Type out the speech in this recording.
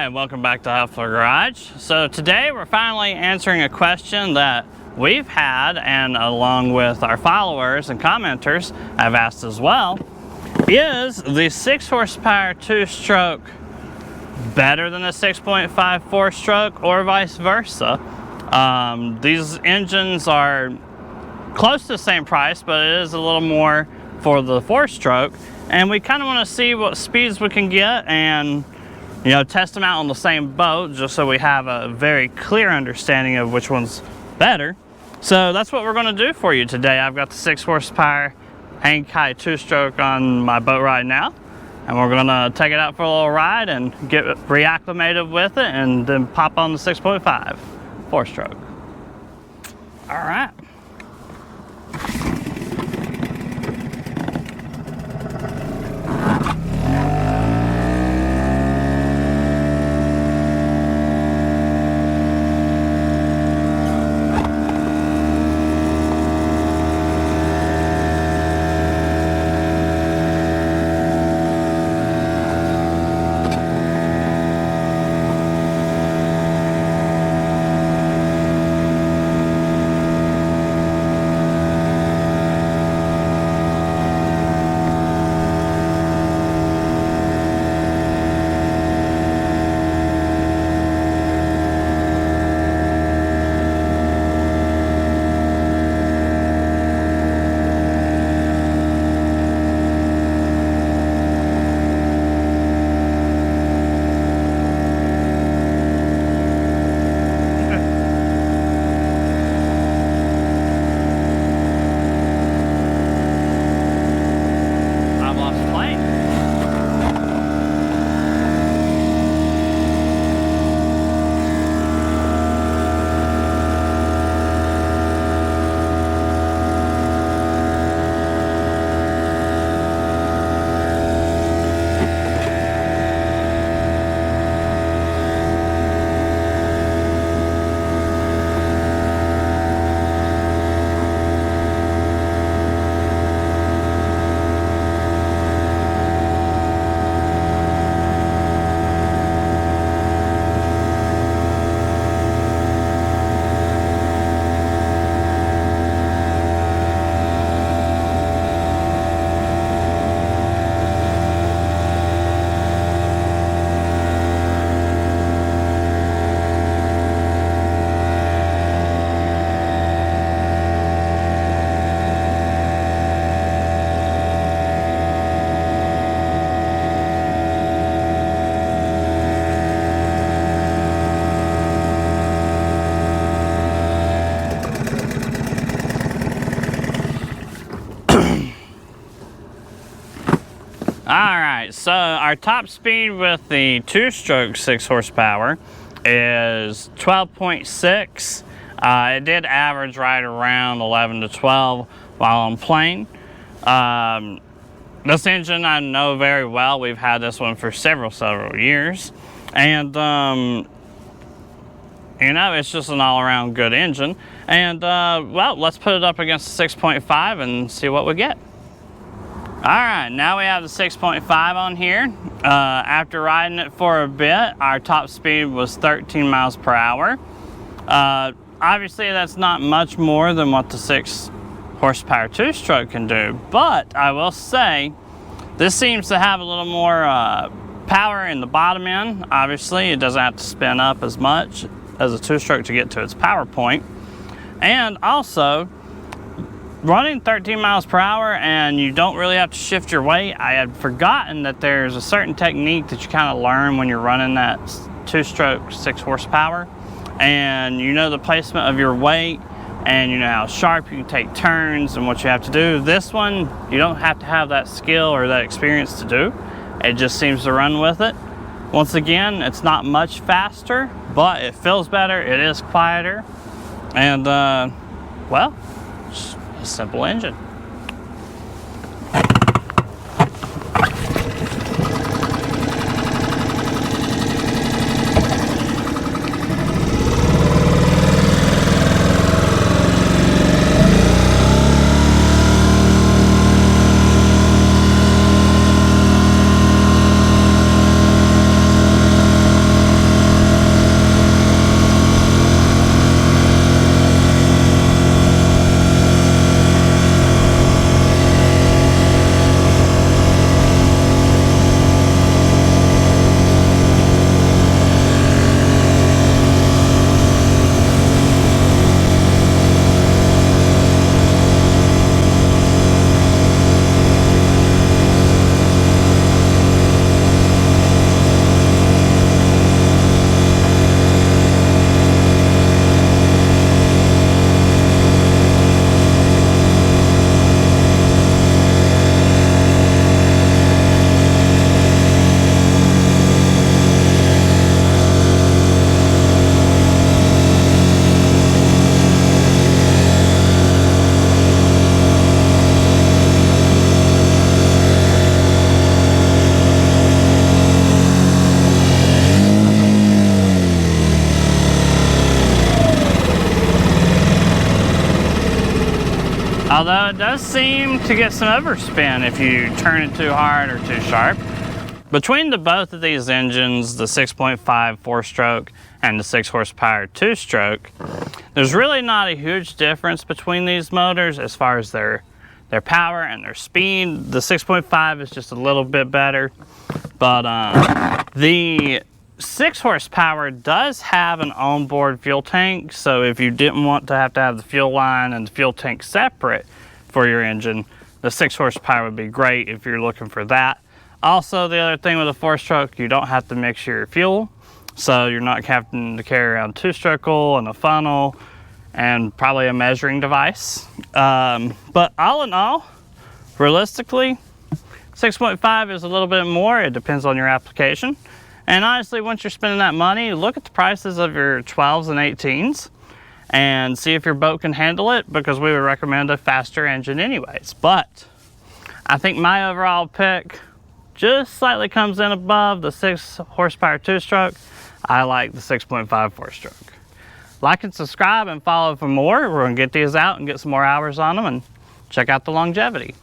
Hi, welcome back to Huffler Garage. So today we're finally answering a question that we've had, and along with our followers and commenters have asked as well. Is the 6 horsepower 2-stroke better than the 6.5 4-stroke, or vice versa? These engines are close to the same price, but it is a little more for the 4-stroke, and we kind of want to see what speeds we can get and test them out on the same boat, just so we have a very clear understanding of which one's better. So that's what we're going to do for you today. I've got the 6 horsepower Hangkai 2-stroke on my boat right now, and we're going to take it out for a little ride and get reacclimated with it, and then pop on the 6.5 4-stroke. All right. Alright, so our top speed with the 2-stroke 6 horsepower is 12.6. It did average right around 11 to 12 while on plane. This engine I know very well. We've had this one for several years. And, it's just an all-around good engine. And, well, let's put it up against the 6.5 and see what we get. Alright, now we have the 6.5 on here. After riding it for a bit, our top speed was 13 miles per hour. Obviously, that's not much more than what the 6 horsepower 2-stroke can do, but I will say this seems to have a little more power in the bottom end. Obviously, it doesn't have to spin up as much as a 2-stroke to get to its power point. And also, running 13 miles per hour and you don't really have to shift your weight. I had forgotten that there's a certain technique that you kind of learn when you're running that 2-stroke 6 horsepower, and the placement of your weight, and how sharp you can take turns and what you have to do. This one, you don't have to have that skill or that experience to do. It just seems to run with it. Once again, it's not much faster, but it feels better, it is quieter, and well, a simple engine. Although it does seem to get some overspin if you turn it too hard or too sharp. Between both of these engines, the 6.5 4-stroke and the 6 horsepower 2-stroke, there's really not a huge difference between these motors as far as their power and their speed. The 6.5 is just a little bit better, but the 6 horsepower does have an onboard fuel tank, so if you didn't want to have the fuel line and the fuel tank separate for your engine, the 6 horsepower would be great if you're looking for that. Also, the other thing with a 4-stroke, you don't have to mix your fuel, so you're not having to carry around 2-stroke oil and a funnel and probably a measuring device. But all in all, realistically, 6.5 is a little bit more. It depends on your application. And honestly, once you're spending that money, look at the prices of your 12s and 18s and see if your boat can handle it, because we would recommend a faster engine anyways. But I think my overall pick just slightly comes in above the 6 horsepower 2-stroke. I like the 6.5 4-stroke. Like and subscribe and follow for more. We're gonna get these out and get some more hours on them and check out the longevity.